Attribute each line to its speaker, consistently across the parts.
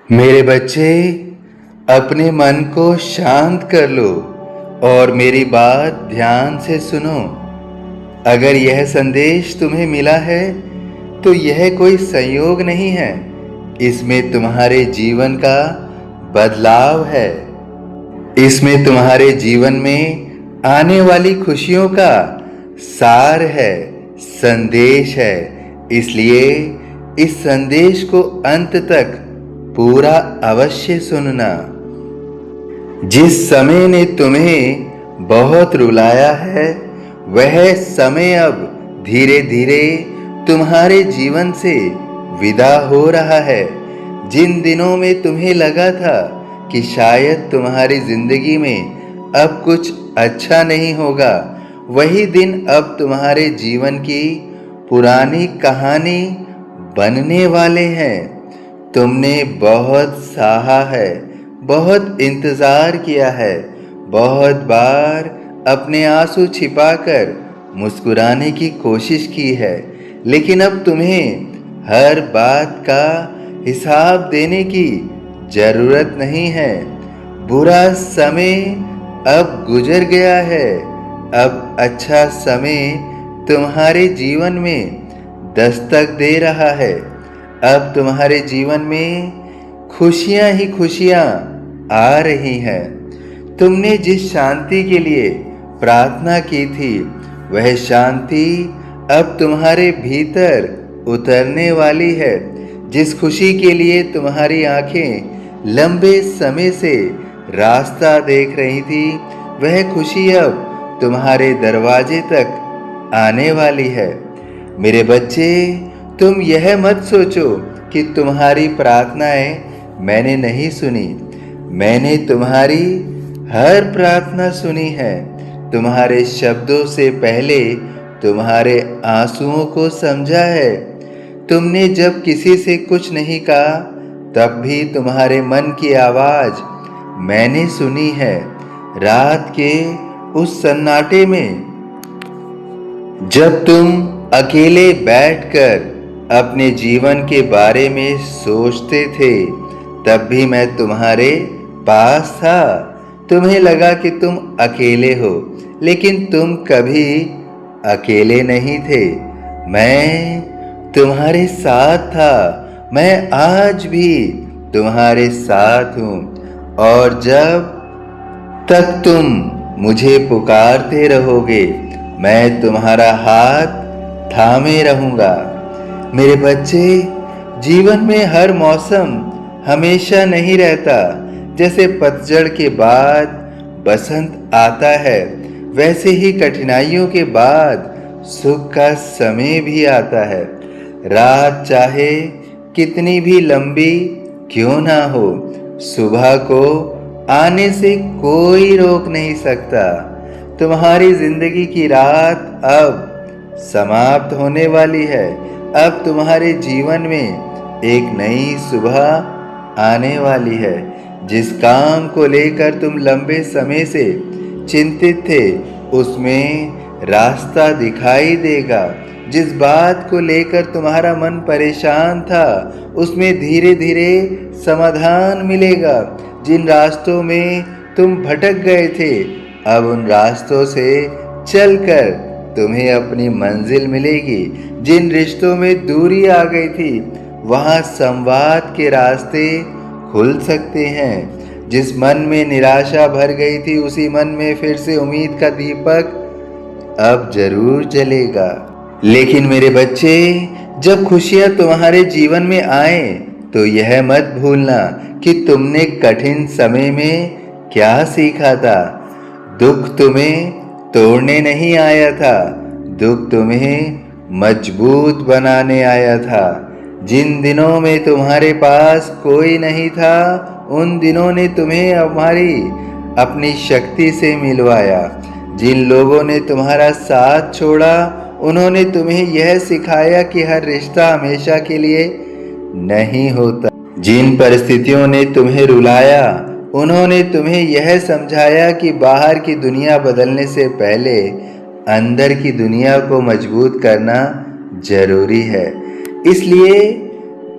Speaker 1: मेरे बच्चे, अपने मन को शांत कर लो और मेरी बात ध्यान से सुनो। अगर यह संदेश तुम्हें मिला है तो यह कोई संयोग नहीं है, इसमें तुम्हारे जीवन का बदलाव है। इसमें तुम्हारे जीवन में आने वाली खुशियों का सार है, संदेश है। इसलिए इस संदेश को अंत तक पूरा अवश्य सुनना। जिस समय ने तुम्हें बहुत रुलाया है, वह समय अब धीरे धीरे तुम्हारे जीवन से विदा हो रहा है। जिन दिनों में तुम्हें लगा था कि शायद तुम्हारी जिंदगी में अब कुछ अच्छा नहीं होगा, वही दिन अब तुम्हारे जीवन की पुरानी कहानी बनने वाले हैं। तुमने बहुत सहा है, बहुत इंतज़ार किया है, बहुत बार अपने आंसू छिपाकर मुस्कुराने की कोशिश की है, लेकिन अब तुम्हें हर बात का हिसाब देने की जरूरत नहीं है। बुरा समय अब गुजर गया है। अब अच्छा समय तुम्हारे जीवन में दस्तक दे रहा है। अब तुम्हारे जीवन में खुशियां ही खुशियां आ रही हैं। तुमने जिस शांति के लिए प्रार्थना की थी, वह शांति अब तुम्हारे भीतर उतरने वाली है। जिस खुशी के लिए तुम्हारी आंखें लंबे समय से रास्ता देख रही थी, वह खुशी अब तुम्हारे दरवाजे तक आने वाली है। मेरे बच्चे, तुम यह मत सोचो कि तुम्हारी प्रार्थनाएं मैंने नहीं सुनी। मैंने तुम्हारी हर प्रार्थना सुनी है। तुम्हारे शब्दों से पहले तुम्हारे आंसुओं को समझा है। तुमने जब किसी से कुछ नहीं कहा, तब भी तुम्हारे मन की आवाज मैंने सुनी है। रात के उस सन्नाटे में जब तुम अकेले बैठकर अपने जीवन के बारे में सोचते थे, तब भी मैं तुम्हारे पास था। तुम्हें लगा कि तुम अकेले हो, लेकिन तुम कभी अकेले नहीं थे। मैं तुम्हारे साथ था। मैं आज भी तुम्हारे साथ हूँ, और जब तक तुम मुझे पुकारते रहोगे, मैं तुम्हारा हाथ थामे रहूँगा। मेरे बच्चे, जीवन में हर मौसम हमेशा नहीं रहता। जैसे पतझड़ के बाद बसंत आता है, वैसे ही कठिनाइयों के बाद सुख का समय भी आता है। रात चाहे कितनी भी लंबी क्यों ना हो, सुबह को आने से कोई रोक नहीं सकता। तुम्हारी जिंदगी की रात अब समाप्त होने वाली है। अब तुम्हारे जीवन में एक नई सुबह आने वाली है। जिस काम को लेकर तुम लंबे समय से चिंतित थे, उसमें रास्ता दिखाई देगा। जिस बात को लेकर तुम्हारा मन परेशान था, उसमें धीरे धीरे समाधान मिलेगा। जिन रास्तों में तुम भटक गए थे, अब उन रास्तों से चलकर तुम्हें अपनी मंजिल मिलेगी। जिन रिश्तों में दूरी आ गई थी, वहाँ संवाद के रास्ते खुल सकते हैं। जिस मन में निराशा भर गई थी, उसी मन में फिर से उम्मीद का दीपक अब जरूर जलेगा। लेकिन मेरे बच्चे, जब खुशियां तुम्हारे जीवन में आए, तो यह मत भूलना कि तुमने कठिन समय में क्या सीखा था। दुख तुम्हें तोड़ने नहीं आया था, दुख तुम्हें मजबूत बनाने आया था। जिन दिनों में तुम्हारे पास कोई नहीं था, उन दिनों ने तुम्हें अपनी शक्ति से मिलवाया। जिन लोगों ने तुम्हारा साथ छोड़ा, उन्होंने तुम्हें यह सिखाया कि हर रिश्ता हमेशा के लिए नहीं होता। जिन परिस्थितियों ने तुम्हें रुलाया, उन्होंने तुम्हें यह समझाया कि बाहर की दुनिया बदलने से पहले अंदर की दुनिया को मजबूत करना जरूरी है। इसलिए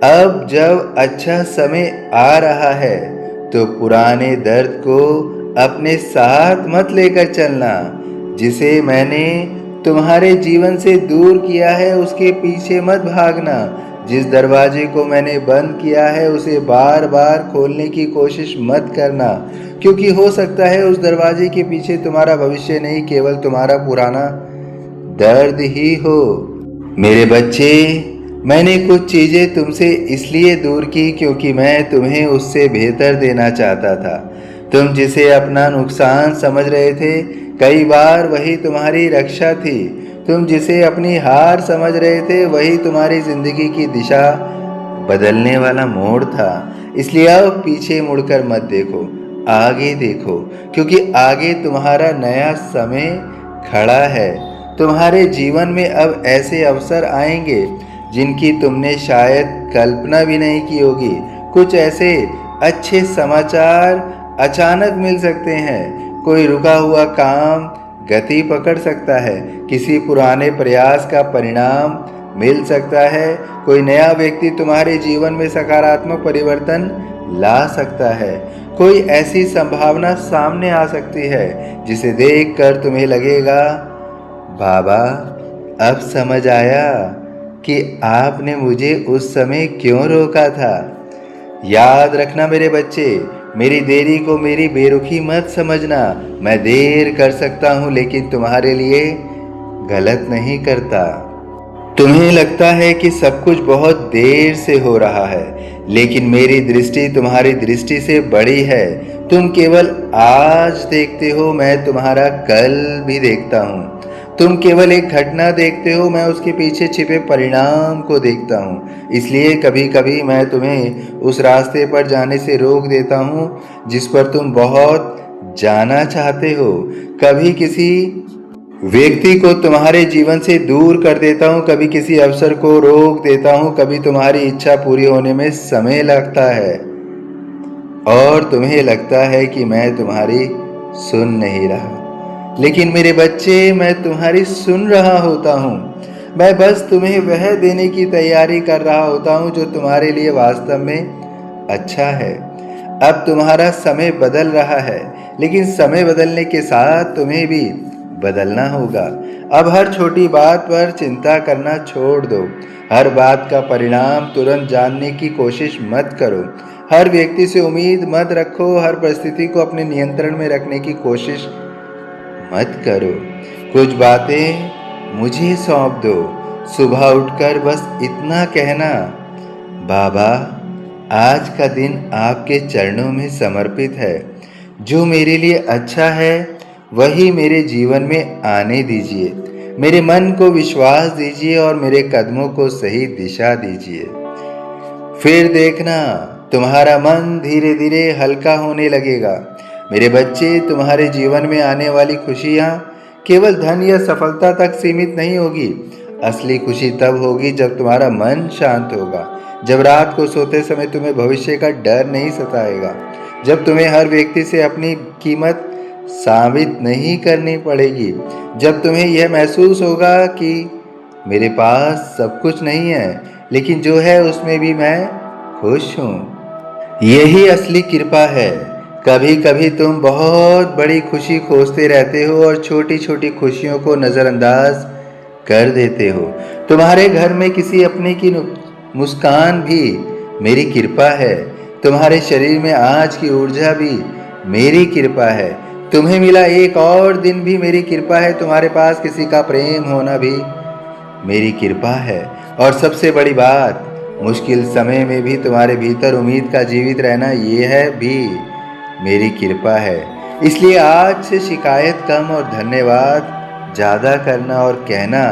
Speaker 1: अब जब अच्छा समय आ रहा है तो पुराने दर्द को अपने साथ मत लेकर चलना। जिसे मैंने तुम्हारे जीवन से दूर किया है उसके पीछे मत भागना। जिस दरवाजे को मैंने बंद किया है उसे बार बार खोलने की कोशिश मत करना, क्योंकि हो सकता है उस दरवाजे के पीछे तुम्हारा भविष्य नहीं, केवल तुम्हारा पुराना दर्द ही हो। मेरे बच्चे, मैंने कुछ चीज़ें तुमसे इसलिए दूर की क्योंकि मैं तुम्हें उससे बेहतर देना चाहता था। तुम जिसे अपना नुकसान समझ रहे थे, कई बार वही तुम्हारी रक्षा थी। तुम जिसे अपनी हार समझ रहे थे, वही तुम्हारी जिंदगी की दिशा बदलने वाला मोड़ था। इसलिए अब पीछे मुड़कर मत देखो, आगे देखो, क्योंकि आगे तुम्हारा नया समय खड़ा है। तुम्हारे जीवन में अब ऐसे अवसर आएंगे जिनकी तुमने शायद कल्पना भी नहीं की होगी। कुछ ऐसे अच्छे समाचार अचानक मिल सकते हैं। कोई रुका हुआ काम गति पकड़ सकता है। किसी पुराने प्रयास का परिणाम मिल सकता है। कोई नया व्यक्ति तुम्हारे जीवन में सकारात्मक परिवर्तन ला सकता है। कोई ऐसी संभावना सामने आ सकती है जिसे देखकर तुम्हें लगेगा, बाबा, अब समझ आया कि आपने मुझे उस समय क्यों रोका था। याद रखना मेरे बच्चे, मेरी देरी को मेरी बेरुखी मत समझना। मैं देर कर सकता हूँ लेकिन तुम्हारे लिए गलत नहीं करता। तुम्हें लगता है कि सब कुछ बहुत देर से हो रहा है, लेकिन मेरी दृष्टि तुम्हारी दृष्टि से बड़ी है। तुम केवल आज देखते हो, मैं तुम्हारा कल भी देखता हूँ। तुम केवल एक घटना देखते हो, मैं उसके पीछे छिपे परिणाम को देखता हूँ। इसलिए कभी कभी मैं तुम्हें उस रास्ते पर जाने से रोक देता हूँ जिस पर तुम बहुत जाना चाहते हो। कभी किसी व्यक्ति को तुम्हारे जीवन से दूर कर देता हूँ, कभी किसी अवसर को रोक देता हूँ, कभी तुम्हारी इच्छा पूरी होने में समय लगता है और तुम्हें लगता है कि मैं तुम्हारी सुन नहीं रहा। लेकिन मेरे बच्चे, मैं तुम्हारी सुन रहा होता हूँ। मैं बस तुम्हें वह देने की तैयारी कर रहा होता हूँ जो तुम्हारे लिए वास्तव में अच्छा है। अब तुम्हारा समय बदल रहा है, लेकिन समय बदलने के साथ तुम्हें भी बदलना होगा। अब हर छोटी बात पर चिंता करना छोड़ दो। हर बात का परिणाम तुरंत जानने की कोशिश मत करो। हर व्यक्ति से उम्मीद मत रखो। हर परिस्थिति को अपने नियंत्रण में रखने की कोशिश मत करो। कुछ बातें मुझे सौंप दो। सुबह उठकर बस इतना कहना, बाबा, आज का दिन आपके चरणों में समर्पित है। जो मेरे लिए अच्छा है वही मेरे जीवन में आने दीजिए। मेरे मन को विश्वास दीजिए और मेरे कदमों को सही दिशा दीजिए। फिर देखना, तुम्हारा मन धीरे धीरे हल्का होने लगेगा। मेरे बच्चे, तुम्हारे जीवन में आने वाली खुशियाँ केवल धन या सफलता तक सीमित नहीं होगी। असली खुशी तब होगी जब तुम्हारा मन शांत होगा, जब रात को सोते समय तुम्हें भविष्य का डर नहीं सताएगा, जब तुम्हें हर व्यक्ति से अपनी कीमत साबित नहीं करनी पड़ेगी, जब तुम्हें यह महसूस होगा कि मेरे पास सब कुछ नहीं है, लेकिन जो है उसमें भी मैं खुश हूँ। यही असली कृपा है। कभी कभी तुम बहुत बड़ी खुशी खोजते रहते हो और छोटी छोटी खुशियों को नज़रअंदाज कर देते हो। तुम्हारे घर में किसी अपने की मुस्कान भी मेरी कृपा है। तुम्हारे शरीर में आज की ऊर्जा भी मेरी कृपा है। तुम्हें मिला एक और दिन भी मेरी कृपा है। तुम्हारे पास किसी का प्रेम होना भी मेरी कृपा है। और सबसे बड़ी बात, मुश्किल समय में भी तुम्हारे भीतर उम्मीद का जीवित रहना, ये है भी मेरी कृपा है। इसलिए आज से शिकायत कम और धन्यवाद ज़्यादा करना और कहना,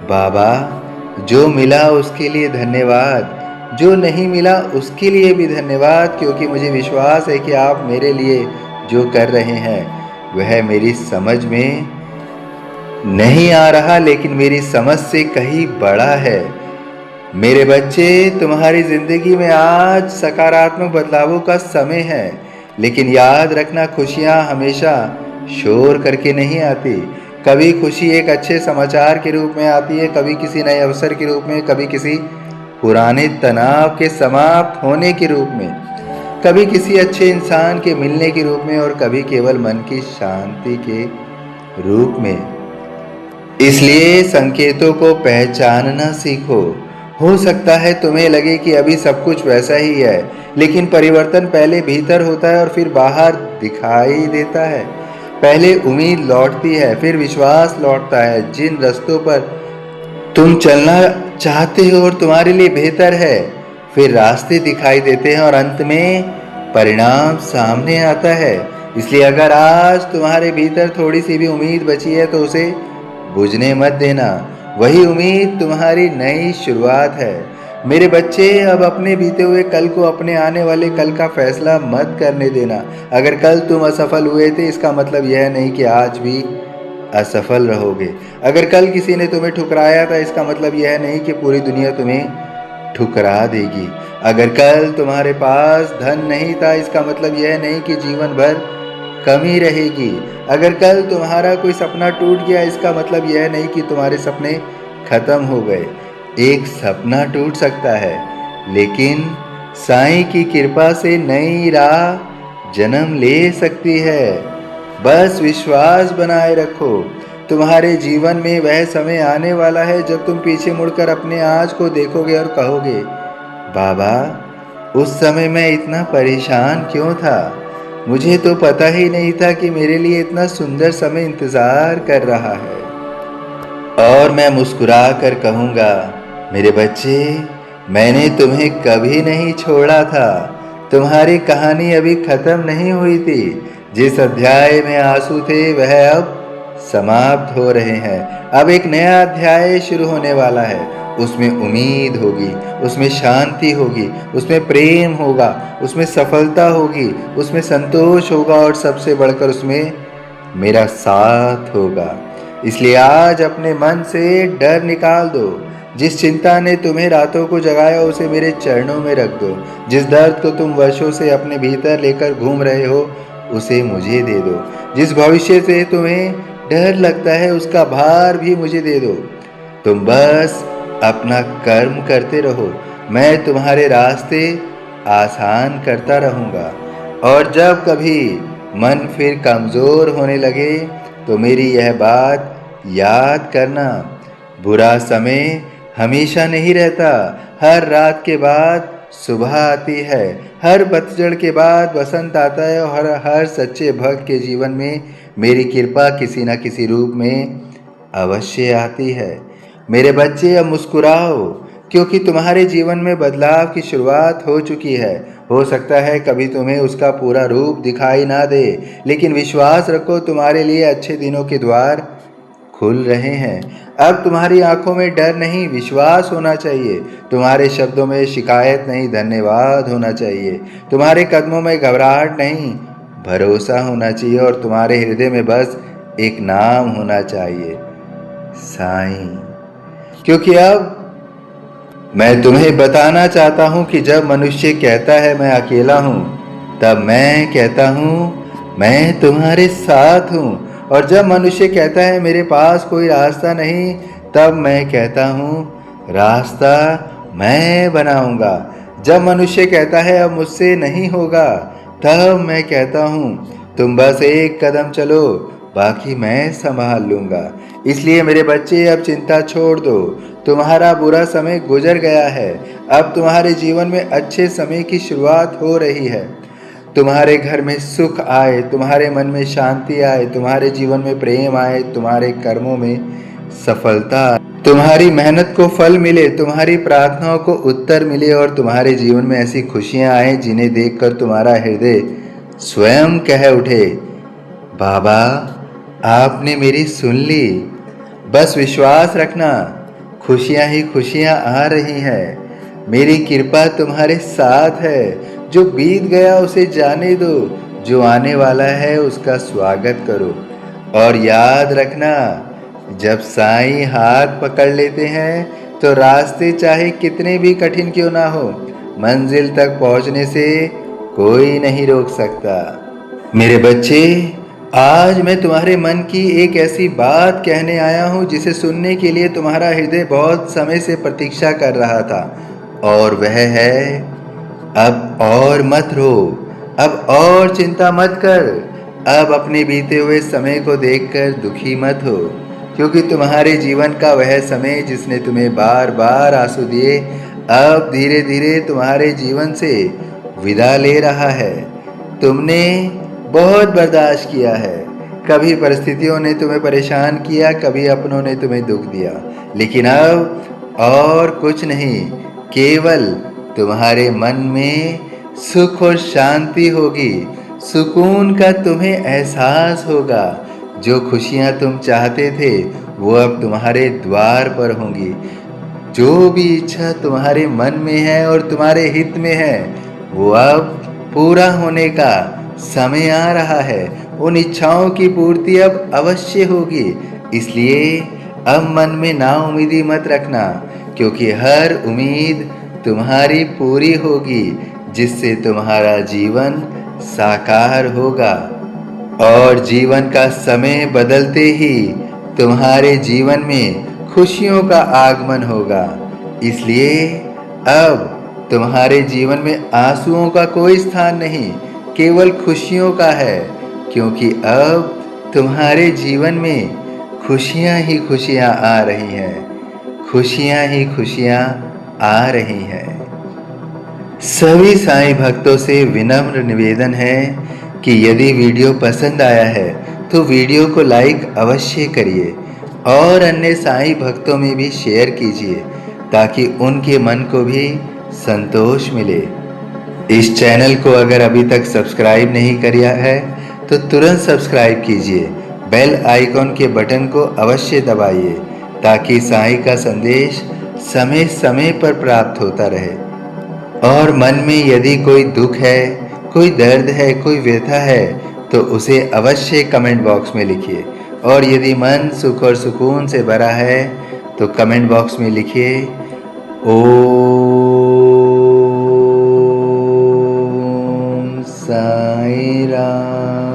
Speaker 1: बाबा, जो मिला उसके लिए धन्यवाद, जो नहीं मिला उसके लिए भी धन्यवाद, क्योंकि मुझे विश्वास है कि आप मेरे लिए जो कर रहे हैं वह मेरी समझ में नहीं आ रहा, लेकिन मेरी समझ से कहीं बड़ा है। मेरे बच्चे, तुम्हारी जिंदगी में आज सकारात्मक बदलावों का समय है, लेकिन याद रखना, खुशियाँ हमेशा शोर करके नहीं आती। कभी खुशी एक अच्छे समाचार के रूप में आती है, कभी किसी नए अवसर के रूप में, कभी किसी पुराने तनाव के समाप्त होने के रूप में, कभी किसी अच्छे इंसान के मिलने के रूप में और कभी केवल मन की शांति के रूप में। इसलिए संकेतों को पहचानना सीखो। हो सकता है तुम्हें लगे कि अभी सब कुछ वैसा ही है, लेकिन परिवर्तन पहले भीतर होता है और फिर बाहर दिखाई देता है। पहले उम्मीद लौटती है, फिर विश्वास लौटता है। जिन रास्तों पर तुम चलना चाहते हो और तुम्हारे लिए बेहतर है, फिर रास्ते दिखाई देते हैं और अंत में परिणाम सामने आता है। इसलिए अगर आज तुम्हारे भीतर थोड़ी सी भी उम्मीद बची है तो उसे बुझने मत देना। वही उम्मीद तुम्हारी नई शुरुआत है। मेरे बच्चे, अब अपने बीते हुए कल को अपने आने वाले कल का फैसला मत करने देना। अगर कल तुम असफल हुए थे, इसका मतलब यह नहीं कि आज भी असफल रहोगे। अगर कल किसी ने तुम्हें ठुकराया था, इसका मतलब यह नहीं कि पूरी दुनिया तुम्हें ठुकरा देगी। अगर कल तुम्हारे पास धन नहीं था, इसका मतलब यह नहीं कि जीवन भर कमी रहेगी। अगर कल तुम्हारा कोई सपना टूट गया, इसका मतलब यह नहीं कि तुम्हारे सपने खत्म हो गए। एक सपना टूट सकता है, लेकिन साईं की कृपा से नई राह जन्म ले सकती है। बस विश्वास बनाए रखो। तुम्हारे जीवन में वह समय आने वाला है जब तुम पीछे मुड़कर अपने आज को देखोगे और कहोगे, बाबा, उस समय मैं इतना परेशान क्यों था? मुझे तो पता ही नहीं था कि मेरे लिए इतना सुंदर समय इंतजार कर रहा है। और मैं मुस्कुरा कर कहूँगा, मेरे बच्चे, मैंने तुम्हें कभी नहीं छोड़ा था। तुम्हारी कहानी अभी खत्म नहीं हुई थी। जिस अध्याय में आंसू थे वह अब समाप्त हो रहे हैं। अब एक नया अध्याय शुरू होने वाला है। उसमें उम्मीद होगी, उसमें शांति होगी, उसमें प्रेम होगा, उसमें सफलता होगी, उसमें संतोष होगा और सबसे बढ़कर उसमें मेरा साथ होगा। इसलिए आज अपने मन से डर निकाल दो। जिस चिंता ने तुम्हें रातों को जगाया, उसे मेरे चरणों में रख दो। जिस दर्द को तुम वर्षों से अपने भीतर लेकर घूम रहे हो, उसे मुझे दे दो। जिस भविष्य से तुम्हें डर लगता है, उसका भार भी मुझे दे दो। तुम बस अपना कर्म करते रहो, मैं तुम्हारे रास्ते आसान करता रहूँगा। और जब कभी मन फिर कमज़ोर होने लगे, तो मेरी यह बात याद करना, बुरा समय हमेशा नहीं रहता। हर रात के बाद सुबह आती है, हर पतझड़ के बाद बसंत आता है और हर सच्चे भक्त के जीवन में मेरी कृपा किसी न किसी रूप में अवश्य आती है। मेरे बच्चे, अब मुस्कुराओ, क्योंकि तुम्हारे जीवन में बदलाव की शुरुआत हो चुकी है। हो सकता है कभी तुम्हें उसका पूरा रूप दिखाई ना दे, लेकिन विश्वास रखो, तुम्हारे लिए अच्छे दिनों के द्वार खुल रहे हैं। अब तुम्हारी आंखों में डर नहीं, विश्वास होना चाहिए। तुम्हारे शब्दों में शिकायत नहीं, धन्यवाद होना चाहिए। तुम्हारे कदमों में घबराहट नहीं, भरोसा होना चाहिए। और तुम्हारे हृदय में बस एक नाम होना चाहिए, साईं। क्योंकि अब मैं तुम्हें बताना चाहता हूँ कि जब मनुष्य कहता है मैं अकेला हूँ, तब मैं कहता हूँ मैं तुम्हारे साथ हूँ। और जब मनुष्य कहता है मेरे पास कोई रास्ता नहीं, तब मैं कहता हूँ रास्ता मैं बनाऊंगा। जब मनुष्य कहता है अब मुझसे नहीं होगा, तब मैं कहता हूँ तुम बस एक कदम चलो, बाकी मैं संभाल लूँगा। इसलिए मेरे बच्चे, अब चिंता छोड़ दो। तुम्हारा बुरा समय गुजर गया है। अब तुम्हारे जीवन में अच्छे समय की शुरुआत हो रही है। तुम्हारे घर में सुख आए, तुम्हारे मन में शांति आए, तुम्हारे जीवन में प्रेम आए, तुम्हारे कर्मों में सफलता आए, तुम्हारी मेहनत को फल मिले, तुम्हारी प्रार्थनाओं को उत्तर मिले और तुम्हारे जीवन में ऐसी खुशियां आए जिन्हें देखकर तुम्हारा हृदय स्वयं कह उठे, बाबा, आपने मेरी सुन ली। बस विश्वास रखना, खुशियां ही खुशियां आ रही हैं। मेरी कृपा तुम्हारे साथ है। जो बीत गया उसे जाने दो, जो आने वाला है उसका स्वागत करो। और याद रखना, जब साईं हाथ पकड़ लेते हैं तो रास्ते चाहे कितने भी कठिन क्यों ना हो, मंजिल तक पहुंचने से कोई नहीं रोक सकता। मेरे बच्चे, आज मैं तुम्हारे मन की एक ऐसी बात कहने आया हूँ जिसे सुनने के लिए तुम्हारा हृदय बहुत समय से प्रतीक्षा कर रहा था। और वह है, अब और मत रो, अब और चिंता मत कर, अब अपने बीते हुए समय को देखकर दुखी मत हो, क्योंकि तुम्हारे जीवन का वह समय जिसने तुम्हें बार बार आंसू दिए, अब धीरे धीरे तुम्हारे जीवन से विदा ले रहा है। तुमने बहुत बर्दाश्त किया है, कभी परिस्थितियों ने तुम्हें परेशान किया, कभी अपनों ने तुम्हें दुख दिया, लेकिन अब और कुछ नहीं, केवल तुम्हारे मन में सुख और शांति होगी, सुकून का तुम्हें एहसास होगा। जो खुशियाँ तुम चाहते थे वो अब तुम्हारे द्वार पर होंगी। जो भी इच्छा तुम्हारे मन में है और तुम्हारे हित में है वो अब पूरा होने का समय आ रहा है। उन इच्छाओं की पूर्ति अब अवश्य होगी। इसलिए अब मन में नाउम्मीदी मत रखना, क्योंकि हर उम्मीद तुम्हारी पूरी होगी, जिससे तुम्हारा जीवन साकार होगा। और जीवन का समय बदलते ही तुम्हारे जीवन में खुशियों का आगमन होगा। इसलिए अब तुम्हारे जीवन में आंसुओं का कोई स्थान नहीं, केवल खुशियों का है, क्योंकि अब तुम्हारे जीवन में खुशियाँ ही खुशियाँ आ रही हैं, खुशियाँ ही खुशियाँ आ रही हैं। सभी साईं भक्तों से विनम्र निवेदन है कि यदि वीडियो पसंद आया है तो वीडियो को लाइक अवश्य करिए और अन्य साईं भक्तों में भी शेयर कीजिए, ताकि उनके मन को भी संतोष मिले। इस चैनल को अगर अभी तक सब्सक्राइब नहीं किया है तो तुरंत सब्सक्राइब कीजिए, बेल आइकॉन के बटन को अवश्य दबाइए, ताकि साईं का संदेश समय समय पर प्राप्त होता रहे। और मन में यदि कोई दुख है, कोई दर्द है, कोई व्यथा है तो उसे अवश्य कमेंट बॉक्स में लिखिए। और यदि मन सुख और सुकून से भरा है तो कमेंट बॉक्स में लिखिए ओम साईं राम।